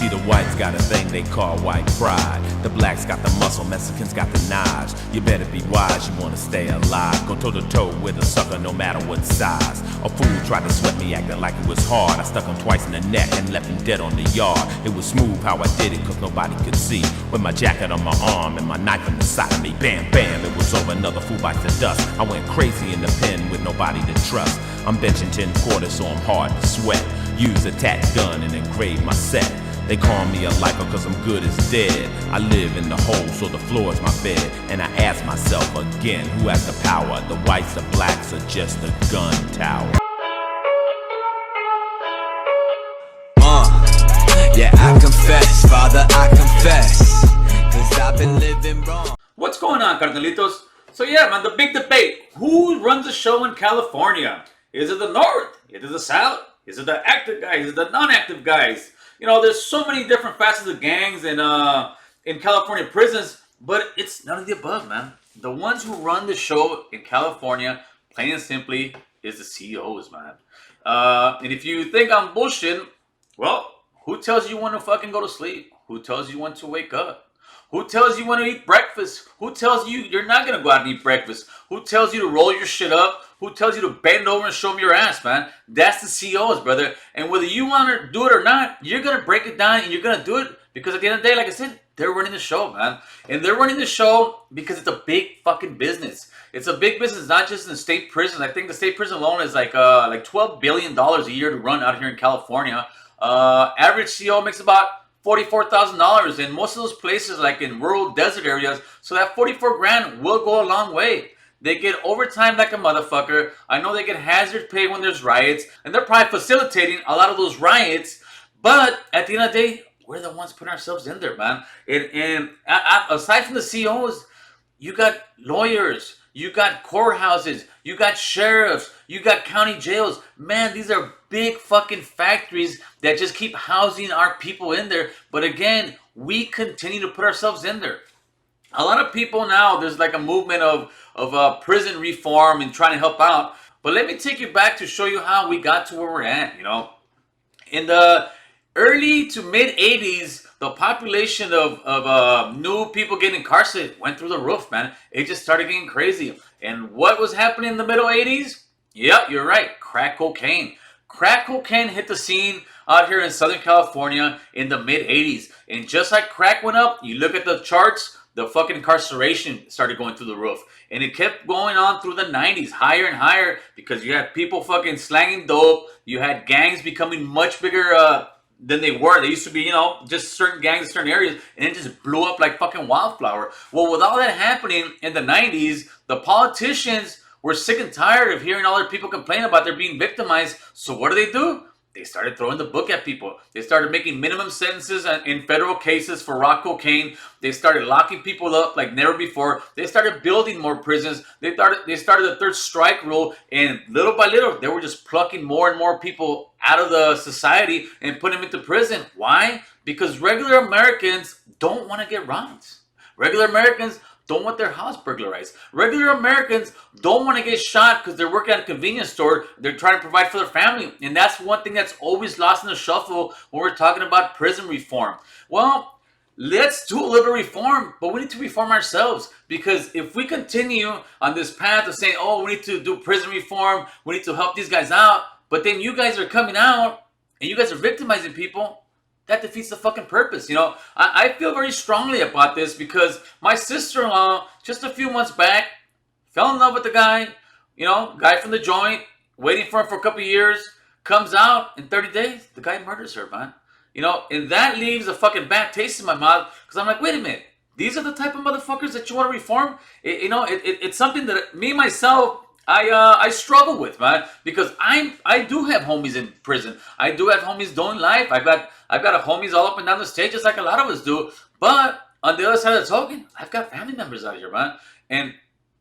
see, the whites got a thing they call white pride. The blacks got the muscle, Mexicans got the knives. You better be wise, you wanna stay alive. Go toe to toe with a sucker no matter what size. A fool tried to sweat me acting like it was hard. I stuck him twice in the neck and left him dead on the yard. It was smooth how I did it cause nobody could see. With my jacket on my arm and my knife on the side of me. Bam, bam, it was over, another fool bites the dust. I went crazy in the pen with nobody to trust. I'm benching 10 quarters so I'm hard to sweat. Use a tat gun and engrave my set. They call me a lifer cause I'm good as dead. I live in the hole so the floor is my bed. And I ask myself again, who has the power? The whites, the blacks, or just the gun tower? Yeah, I confess, Father, I confess, cause I've been living wrong. What's going on, carnalitos? So yeah, man, the big debate. Who runs the show in California? Is it the North? Is it the South? Is it the active guys? Is it the non-active guys? You know, there's so many different facets of gangs in California prisons, but it's none of the above, man. The ones who run the show in California, plain and simply, is the CEOs, man. And if you think I'm bullshitting, well, who tells you when to fucking go to sleep? Who tells you when to wake up? Who tells you when to eat breakfast? Who tells you you're not going to go out and eat breakfast? Who tells you to roll your shit up? Who tells you to bend over and show them your ass, man? That's the CEOs, brother. And whether you want to do it or not, you're going to break it down and you're going to do it. Because at the end of the day, like I said, they're running the show, man. And they're running the show because it's a big fucking business. It's a big business, not just in the state prisons. I think the state prison alone is like $12 billion a year to run out here in California. Average CEO makes about $44,000, and most of those places, like in rural desert areas, so that 44 grand will go a long way. They get overtime like a motherfucker. I know they get hazard pay when there's riots, and they're probably facilitating a lot of those riots. But at the end of the day, we're the ones putting ourselves in there, man. And aside from the CEOs, you got lawyers, you got courthouses, you got sheriffs, you got county jails. Man, these are big fucking factories that just keep housing our people in there. But again, we continue to put ourselves in there. A lot of people now, there's like a movement of prison reform and trying to help out. But let me take you back to show you how we got to where we're at, you know. In the early to mid 80s, the population of new people getting incarcerated went through the roof, man. It just started getting crazy. And what was happening in the middle 80s? Yep, you're right. Crack cocaine. Crack cocaine hit the scene out here in Southern California in the mid 80s. And just like crack went up, you look at the charts, the fucking incarceration started going through the roof. And it kept going on through the 90s, higher and higher, because you had people fucking slanging dope. You had gangs becoming much bigger than they were. They used to be, you know, just certain gangs in certain areas, and it just blew up like fucking wildflower. Well, with all that happening in the 90s, the politicians were sick and tired of hearing all their people complain about they're being victimized. So what do? They started throwing the book at people. They started making minimum sentences in federal cases for raw cocaine. They started locking people up like never before. They started building more prisons. They started the third strike rule, and little by little, they were just plucking more and more people out of the society and putting them into prison. Why? Because regular Americans don't want to get robbed. Regular Americans don't want their house burglarized. Regular Americans don't want to get shot because they're working at a convenience store. They're trying to provide for their family. And that's one thing that's always lost in the shuffle when we're talking about prison reform. Well, let's do a little reform, but we need to reform ourselves. Because if we continue on this path of saying, oh, we need to do prison reform, we need to help these guys out, but then you guys are coming out and you guys are victimizing people, that defeats the fucking purpose. You know, I feel very strongly about this because my sister-in-law, just a few months back, fell in love with the guy, you know, guy from the joint, waiting for him for a couple of years, comes out in 30 days, the guy murders her, man. You know, and that leaves a fucking bad taste in my mouth because I'm like, wait a minute, these are the type of motherfuckers that you want to reform? It's something that me, myself, I struggle with, man, because I do have homies in prison. I do have homies doing life. I've got homies all up and down the state, just like a lot of us do. But on the other side of the token, I've got family members out here, man. And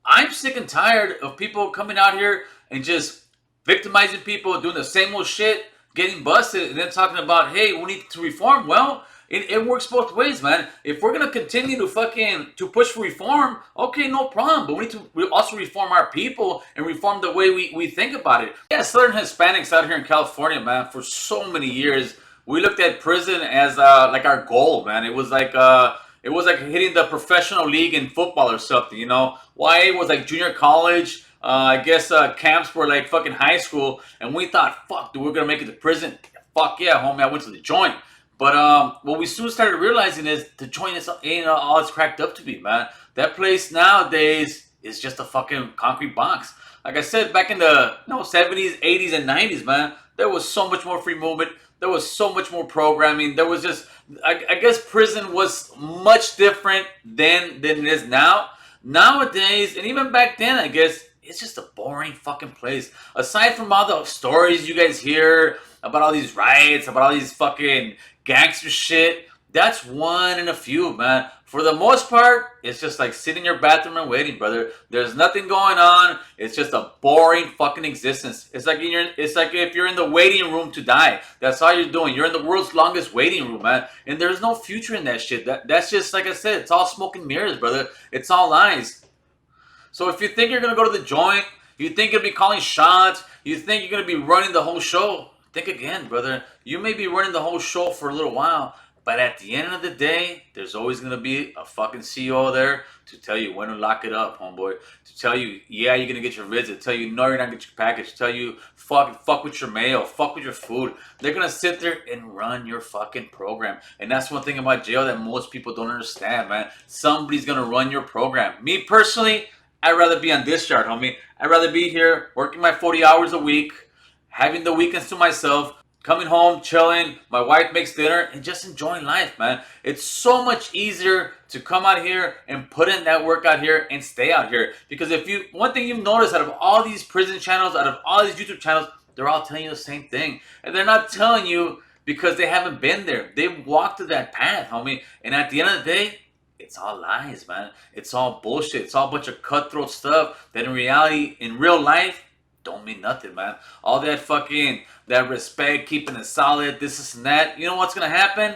I'm sick and tired of people coming out here and just victimizing people, doing the same old shit, getting busted, and then talking about, hey, we need to reform. Well, it works both ways, man. If we're gonna continue to push for reform, okay, no problem. But we need to also reform our people and reform the way we think about it. Yeah, Southern Hispanics out here in California, man, for so many years, We looked at prison as like our goal, man. It was like hitting the professional league in football or something, you know. YA was like junior college. I guess camps were like fucking high school, and we thought, fuck, dude, we're gonna make it to prison. Fuck yeah, homie, I went to the joint. But what we soon started realizing is the joint ain't all it's cracked up to be, man. That place nowadays is just a fucking concrete box. Like I said, back in the 70s, 80s, and 90s, man, there was so much more free movement. There was so much more programming. There was just, I guess prison was much different than it is now. Nowadays, and even back then, I guess, it's just a boring fucking place. Aside from all the stories you guys hear about all these riots, about all these fucking gangster shit, that's one in a few, man. For the most part, it's just like sitting in your bathroom and waiting, brother. There's nothing going on. It's just a boring fucking existence. It's like if you're in the waiting room to die. That's all you're doing. You're in the world's longest waiting room, man. And there's no future in that shit. That's just like I said. It's all smoke and mirrors, brother. It's all lies. So if you think you're gonna go to the joint, you think you'll be calling shots, you think you're gonna be running the whole show, think again, brother. You may be running the whole show for a little while, but at the end of the day, there's always gonna be a fucking CEO there to tell you when to lock it up, homeboy. To tell you, yeah, you're gonna get your visit. Tell you, no, you're not gonna get your package. Tell you, fuck with your mail. Fuck with your food. They're gonna sit there and run your fucking program. And that's one thing about jail that most people don't understand, man. Somebody's gonna run your program. Me personally, I'd rather be on discharge, homie. I'd rather be here working my 40 hours a week, having the weekends to myself, coming home, chilling, my wife makes dinner, and just enjoying life, man. It's so much easier to come out here and put in that work out here and stay out here. Because one thing you've noticed out of all these prison channels, out of all these YouTube channels, they're all telling you the same thing. And they're not telling you because they haven't been there. They've walked through that path, homie. And at the end of the day, it's all lies, man. It's all bullshit. It's all a bunch of cutthroat stuff that in reality, in real life, don't mean nothing, man. All that respect, keeping it solid, this and that. You know what's gonna happen?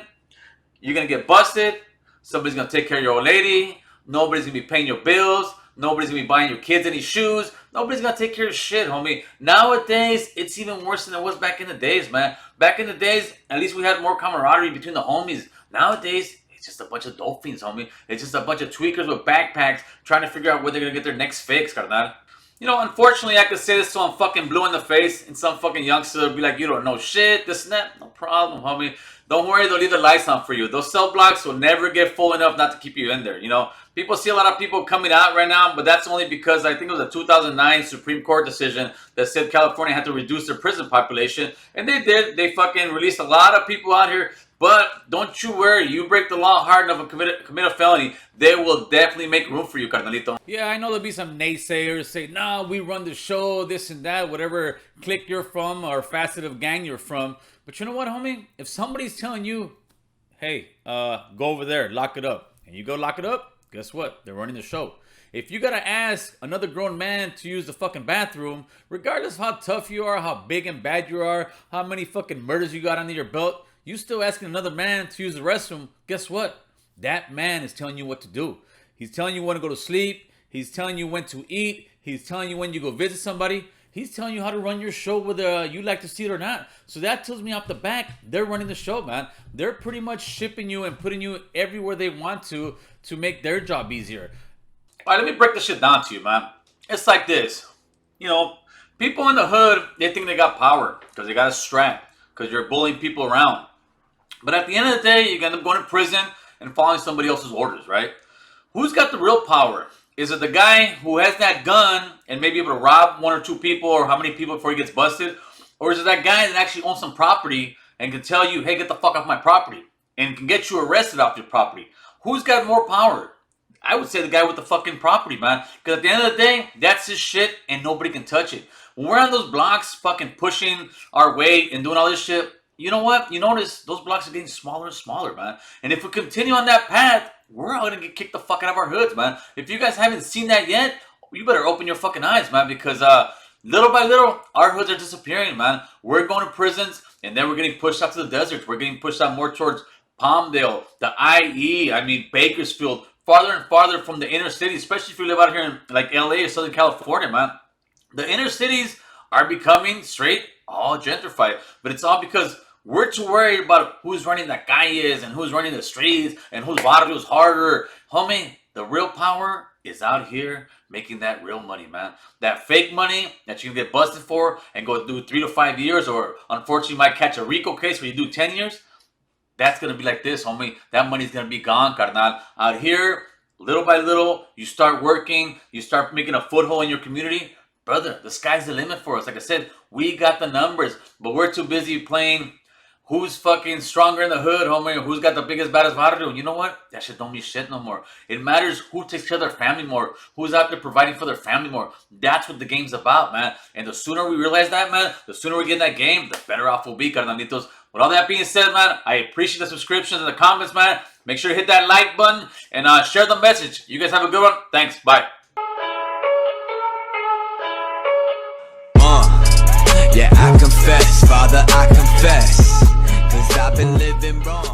You're gonna get busted. Somebody's gonna take care of your old lady. Nobody's gonna be paying your bills. Nobody's gonna be buying your kids any shoes. Nobody's gonna take care of shit, homie. Nowadays, it's even worse than it was back in the days, man. Back in the days, at least we had more camaraderie between the homies. Nowadays, it's just a bunch of dope fiends, homie. It's just a bunch of tweakers with backpacks trying to figure out where they're gonna get their next fix, carnal. You know, unfortunately, I could say this so I'm fucking blue in the face, and some fucking youngster will be like, you don't know shit, this and that. No problem, homie. Don't worry, they'll leave the lights on for you. Those cell blocks will never get full enough not to keep you in there, you know. People see a lot of people coming out right now, but that's only because I think it was a 2009 Supreme Court decision that said California had to reduce their prison population, and they did. They fucking released a lot of people out here. But don't you worry, you break the law hard enough and commit a felony, they will definitely make room for you, carnalito. Yeah, I know there'll be some naysayers say, nah, we run the show, this and that, whatever clique you're from or facet of gang you're from. But you know what, homie? If somebody's telling you, hey, go over there, lock it up, and you go lock it up, guess what? They're running the show. If you gotta ask another grown man to use the fucking bathroom, regardless of how tough you are, how big and bad you are, how many fucking murders you got under your belt, you still asking another man to use the restroom, guess what? That man is telling you what to do. He's telling you when to go to sleep. He's telling you when to eat. He's telling you when you go visit somebody. He's telling you how to run your show whether you like to see it or not. So that tells me off the back, they're running the show, man. They're pretty much shipping you and putting you everywhere they want to make their job easier. All right, let me break this shit down to you, man. It's like this. You know, people in the hood, they think they got power because they got a strap, because you're bullying people around. But at the end of the day, you end up going to prison and following somebody else's orders, right? Who's got the real power? Is it the guy who has that gun and may be able to rob one or two people or how many people before he gets busted? Or is it that guy that actually owns some property and can tell you, hey, get the fuck off my property, and can get you arrested off your property? Who's got more power? I would say the guy with the fucking property, man. Because at the end of the day, that's his shit and nobody can touch it. When we're on those blocks fucking pushing our weight and doing all this shit, you know what? You notice those blocks are getting smaller and smaller, man. And if we continue on that path, we're all gonna get kicked the fuck out of our hoods, man. If you guys haven't seen that yet, you better open your fucking eyes, man, because little by little, our hoods are disappearing, man. We're going to prisons, and then we're getting pushed out to the desert. We're getting pushed out more towards Palmdale, the IE, Bakersfield, farther and farther from the inner city, especially if you live out here in like LA or Southern California, man. The inner cities are becoming straight all gentrified, but it's all because We're too worried about who's running the calles and who's running the streets and whose barrio's harder. Homie, the real power is out here making that real money, man. That fake money that you can get busted for and go do 3 to 5 years, or unfortunately you might catch a RICO case where you do 10 years. That's going to be like this, homie. That money's going to be gone, carnal. Out here, little by little, you start working, you start making a foothold in your community. Brother, the sky's the limit for us. Like I said, we got the numbers, but we're too busy playing who's fucking stronger in the hood, homie, or who's got the biggest, baddest barrio. And you know what? That shit don't mean shit no more. It matters who takes care of their family more, who's out there providing for their family more. That's what the game's about, man. And the sooner we realize that, man, the sooner we get in that game, the better off we'll be, carnalitos. With all that being said, man, I appreciate the subscriptions and the comments, man. Make sure to hit that like button and share the message. You guys have a good one. Thanks. Bye. Yeah, I confess, Father, I confess, 'cause I've been living wrong.